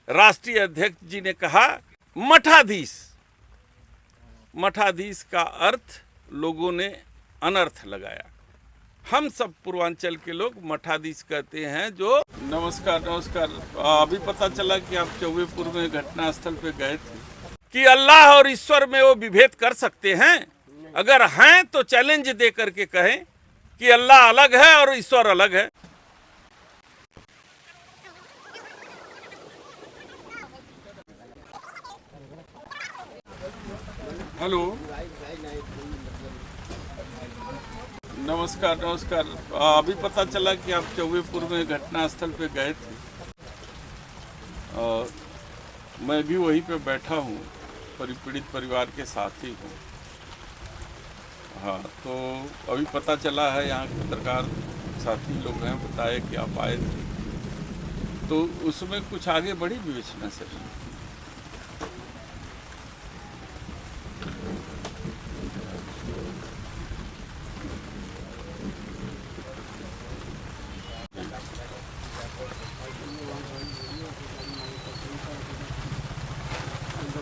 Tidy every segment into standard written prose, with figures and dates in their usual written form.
राष्ट्रीय अध्यक्ष जी ने कहा मठाधीश। मठाधीश का अर्थ लोगों ने अनर्थ लगाया। हम सब पूर्वांचल के लोग मठाधीश कहते हैं। जो नमस्कार। अभी पता चला कि आप चौबेपुर में घटनास्थल पे गए थे कि अल्लाह और ईश्वर में वो विभेद कर सकते हैं। अगर हैं तो चैलेंज दे करके कहें कि अल्लाह अलग है और ईश्वर अलग है। हेलो, नमस्कार। अभी पता चला कि आप चौबेपुर में घटनास्थल पे गए थे और मैं भी वहीं पे बैठा हूँ, पीड़ित परिवार के साथ ही हूँ। हाँ, तो अभी पता चला है, यहाँ पत्रकार साथी लोग हैं, बताए कि आप आए थे, तो उसमें कुछ आगे बढ़ी विवेचना से।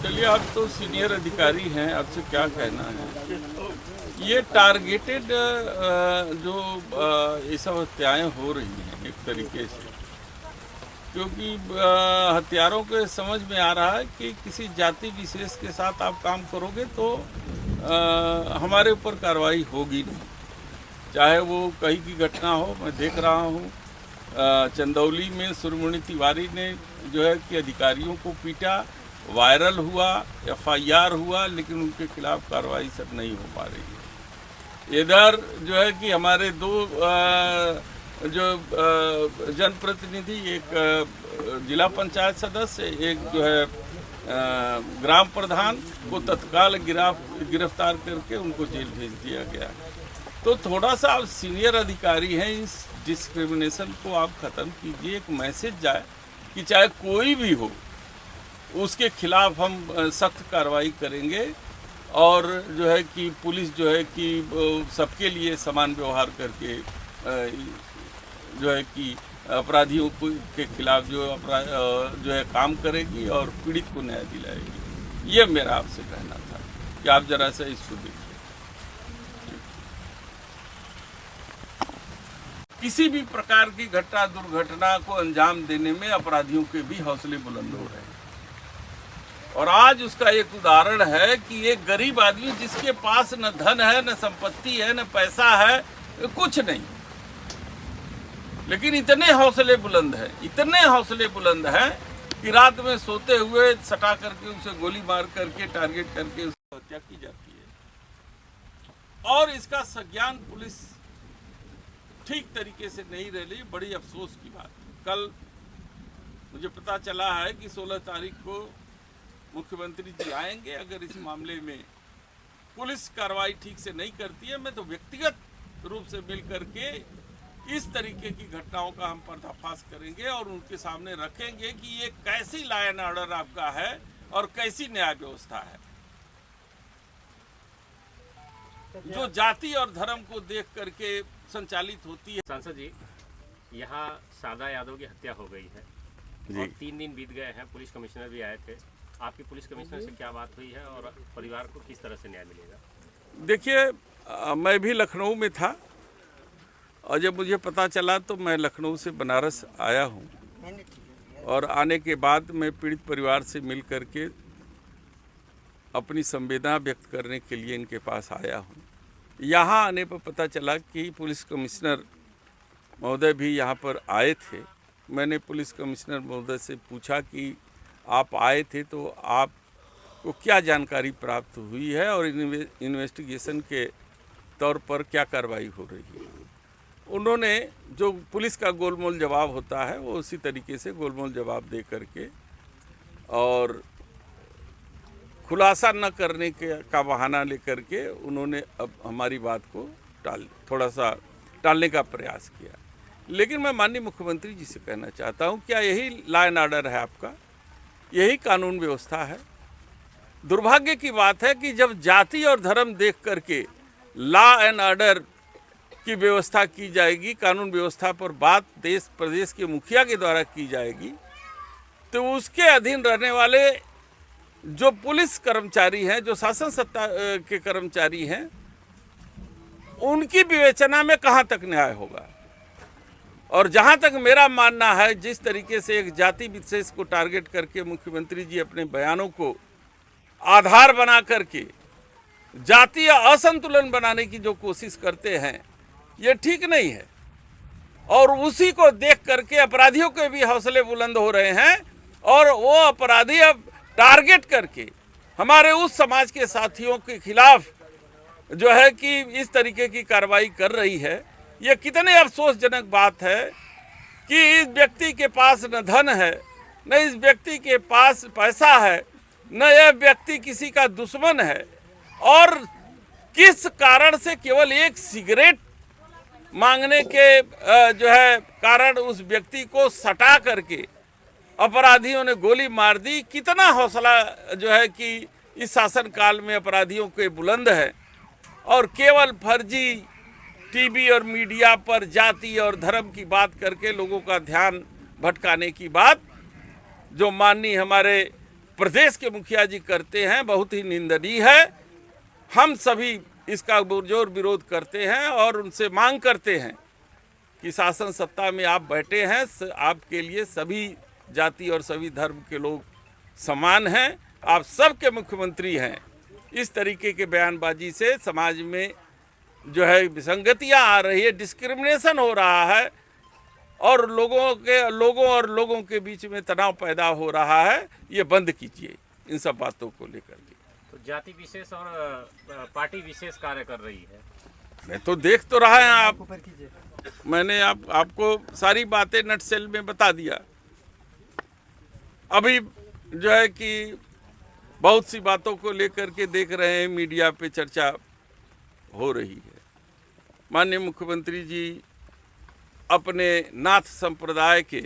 चलिए, आप तो सीनियर अधिकारी हैं, आपसे क्या कहना है। ये टारगेटेड जो ये सब हत्याएँ हो रही हैं एक तरीके से, क्योंकि हत्यारों के समझ में आ रहा है कि किसी जाति विशेष के साथ आप काम करोगे तो हमारे ऊपर कार्रवाई होगी नहीं। चाहे वो कहीं की घटना हो, मैं देख रहा हूँ चंदौली में सुरमणि तिवारी ने जो है कि अधिकारियों को पीटा, वायरल हुआ, FIR हुआ, लेकिन उनके खिलाफ कार्रवाई सब नहीं हो पा रही है। इधर जो है कि हमारे दो जो जनप्रतिनिधि, एक जिला पंचायत सदस्य, एक जो है ग्राम प्रधान को तत्काल गिरफ्तार करके उनको जेल भेज दिया गया। तो थोड़ा सा आप सीनियर अधिकारी हैं, इस डिस्क्रिमिनेशन को आप ख़त्म कीजिए। एक मैसेज जाए कि चाहे कोई भी हो, उसके खिलाफ हम सख्त कार्रवाई करेंगे और जो है कि पुलिस जो है कि सबके लिए समान व्यवहार करके जो है कि अपराधियों के खिलाफ जो है काम करेगी और पीड़ित को न्याय दिलाएगी। ये मेरा आपसे कहना था कि आप जरा सा इसको देखिए। किसी भी प्रकार की दुर्घटना को अंजाम देने में अपराधियों के भी हौसले बुलंद हो रहे हैं। और आज उसका एक उदाहरण है कि एक गरीब आदमी जिसके पास न धन है, न संपत्ति है, न पैसा है, कुछ नहीं, लेकिन इतने हौसले बुलंद हैं कि रात में सोते हुए सटा करके उसे गोली मार करके टारगेट करके उसकी हत्या की जाती है। और इसका संज्ञान पुलिस ठीक तरीके से नहीं ले रही। बड़ी अफसोस की बात। कल मुझे पता चला है कि 16 तारीख को मुख्यमंत्री जी आएंगे। अगर इस मामले में पुलिस कार्रवाई ठीक से नहीं करती है, मैं तो व्यक्तिगत रूप से मिल करके इस तरीके की घटनाओं का हम पर्दाफाश करेंगे और उनके सामने रखेंगे कि ये कैसी लॉ एंड ऑर्डर आपका है और कैसी न्याय व्यवस्था है, जो जाति और धर्म को देख करके संचालित होती है। सांसद जी, यहाँ शारदा यादव की हत्या हो गई है और 3 दिन बीत गए हैं, पुलिस कमिश्नर भी आए थे। आपकी पुलिस कमिश्नर से क्या बात हुई है और परिवार को किस तरह से न्याय मिलेगा? देखिए, मैं भी लखनऊ में था और जब मुझे पता चला तो मैं लखनऊ से बनारस आया हूँ और आने के बाद मैं पीड़ित परिवार से मिल करके अपनी संवेदना व्यक्त करने के लिए इनके पास आया हूँ। यहाँ आने पर पता चला कि पुलिस कमिश्नर महोदय भी यहाँ पर आए थे। मैंने पुलिस कमिश्नर महोदय से पूछा कि आप आए थे तो आपको क्या जानकारी प्राप्त हुई है और इन्वेस्टिगेशन के तौर पर क्या कार्रवाई हो रही है। उन्होंने जो पुलिस का गोलमोल जवाब होता है वो उसी तरीके से गोलमोल जवाब दे करके और खुलासा न करने का बहाना लेकर के उन्होंने अब हमारी बात को थोड़ा सा टालने का प्रयास किया। लेकिन मैं माननीय मुख्यमंत्री जी से कहना चाहता हूँ, क्या यही लॉ एंड ऑर्डर है आपका? यही कानून व्यवस्था है? दुर्भाग्य की बात है कि जब जाति और धर्म देख करके लॉ एंड ऑर्डर की व्यवस्था की जाएगी, कानून व्यवस्था पर बात देश प्रदेश के मुखिया के द्वारा की जाएगी, तो उसके अधीन रहने वाले जो पुलिस कर्मचारी हैं, जो शासन सत्ता के कर्मचारी हैं, उनकी विवेचना में कहाँ तक न्याय होगा। और जहाँ तक मेरा मानना है, जिस तरीके से एक जाति विशेष को टारगेट करके मुख्यमंत्री जी अपने बयानों को आधार बना करके जातीय असंतुलन बनाने की जो कोशिश करते हैं, ये ठीक नहीं है। और उसी को देख करके अपराधियों के भी हौसले बुलंद हो रहे हैं और वो अपराधी अब टारगेट करके हमारे उस समाज के साथियों के खिलाफ जो है कि इस तरीके की कार्रवाई कर रही है। ये कितने अफसोसजनक बात है कि इस व्यक्ति के पास न धन है, न इस व्यक्ति के पास पैसा है, न यह व्यक्ति किसी का दुश्मन है, और किस कारण से केवल एक सिगरेट मांगने के जो है कारण उस व्यक्ति को सटा करके अपराधियों ने गोली मार दी। कितना हौसला जो है कि इस शासन काल में अपराधियों के बुलंद है, और केवल फर्जी टीवी और मीडिया पर जाति और धर्म की बात करके लोगों का ध्यान भटकाने की बात जो माननीय हमारे प्रदेश के मुखिया जी करते हैं, बहुत ही निंदनीय है। हम सभी इसका पुरजोर विरोध करते हैं और उनसे मांग करते हैं कि शासन सत्ता में आप बैठे हैं, आपके लिए सभी जाति और सभी धर्म के लोग समान हैं, आप सबके मुख्यमंत्री हैं। इस तरीके के बयानबाजी से समाज में जो है विसंगतियां आ रही है, डिस्क्रिमिनेशन हो रहा है, और लोगों के बीच में तनाव पैदा हो रहा है। ये बंद कीजिए इन सब बातों को लेकर के। तो जाति विशेष और पार्टी विशेष कार्य कर रही है। मैं तो देख तो रहा है आप, मैंने आपको सारी बातें नटसेल में बता दिया। अभी जो है कि बहुत सी बातों को लेकर के देख रहे हैं, मीडिया पे चर्चा हो रही है। माननीय मुख्यमंत्री जी अपने नाथ संप्रदाय के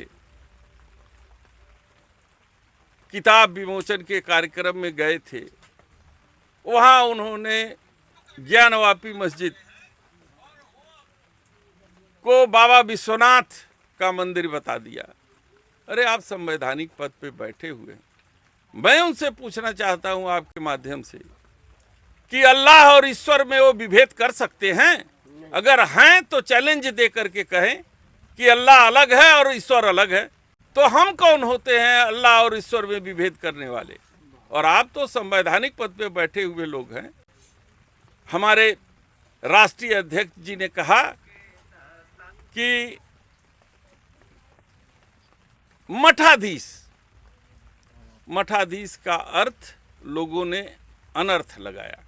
किताब विमोचन के कार्यक्रम में गए थे। वहाँ उन्होंने ज्ञानवापी मस्जिद को बाबा विश्वनाथ का मंदिर बता दिया। अरे आप संवैधानिक पद पे बैठे हुए हैं, मैं उनसे पूछना चाहता हूं आपके माध्यम से कि अल्लाह और ईश्वर में वो विभेद कर सकते हैं? अगर हैं तो चैलेंज दे करके कहें कि अल्लाह अलग है और ईश्वर अलग है। तो हम कौन होते हैं अल्लाह और ईश्वर में विभेद करने वाले? और आप तो संवैधानिक पद पे बैठे हुए लोग हैं। हमारे राष्ट्रीय अध्यक्ष जी ने कहा कि मठाधीश का अर्थ लोगों ने अनर्थ लगाया।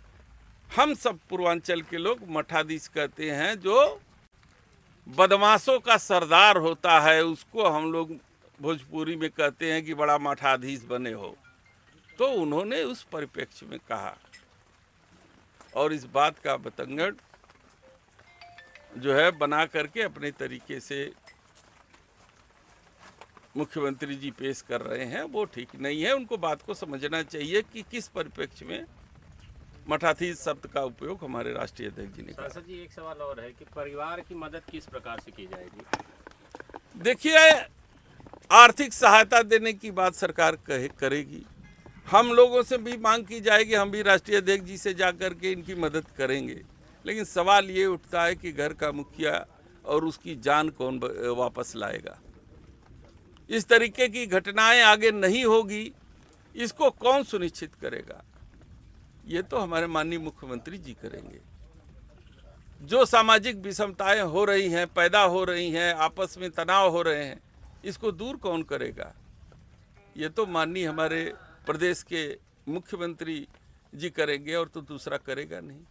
हम सब पूर्वांचल के लोग मठाधीश कहते हैं, जो बदमाशों का सरदार होता है, उसको हम लोग भोजपुरी में कहते हैं कि बड़ा मठाधीश बने हो। तो उन्होंने उस परिप्रेक्ष्य में कहा, और इस बात का बतंगड़ जो है बना करके अपने तरीके से मुख्यमंत्री जी पेश कर रहे हैं, वो ठीक नहीं है। उनको बात को समझना चाहिए कि किस परिप्रेक्ष्य में मठाधीश शब्द का उपयोग हमारे राष्ट्रीय अध्यक्ष जी ने कहा। सांसद जी, एक सवाल और है कि परिवार की मदद किस प्रकार से की जाएगी? देखिए, आर्थिक सहायता देने की बात सरकार करेगी। हम लोगों से भी मांग की जाएगी, हम भी राष्ट्रीय अध्यक्ष जी से जाकर के इनकी मदद करेंगे। लेकिन सवाल ये उठता है कि घर का मुखिया और उसकी जान कौन वापस लाएगा? इस तरीके की घटनाएं आगे नहीं होगी, इसको कौन सुनिश्चित करेगा? ये तो हमारे माननीय मुख्यमंत्री जी करेंगे। जो सामाजिक विषमताएं हो रही हैं, पैदा हो रही हैं, आपस में तनाव हो रहे हैं, इसको दूर कौन करेगा? ये तो माननीय हमारे प्रदेश के मुख्यमंत्री जी करेंगे, और तो दूसरा करेगा नहीं।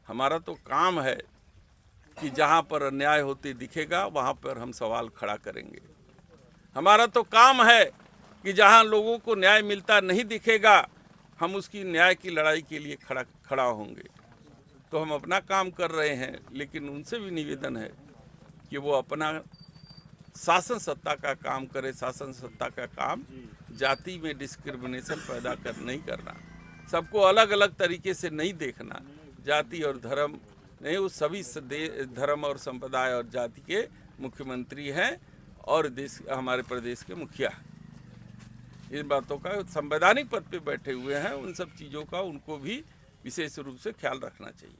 हमारा तो काम है कि जहाँ पर अन्याय होते दिखेगा वहाँ पर हम सवाल खड़ा करेंगे। हमारा तो काम है कि जहाँ लोगों को न्याय मिलता नहीं दिखेगा, हम उसकी न्याय की लड़ाई के लिए खड़ा होंगे। तो हम अपना काम कर रहे हैं, लेकिन उनसे भी निवेदन है कि वो अपना शासन सत्ता का काम करे। शासन सत्ता का काम जाति में डिस्क्रिमिनेशन पैदा नहीं करना, सबको अलग अलग तरीके से नहीं देखना। जाति और धर्म नहीं, वो सभी धर्म और संप्रदाय और जाति के मुख्यमंत्री हैं और हमारे प्रदेश के मुखिया। इन बातों का संवैधानिक पद पे बैठे हुए हैं, उन सब चीज़ों का उनको भी विशेष रूप से ख्याल रखना चाहिए।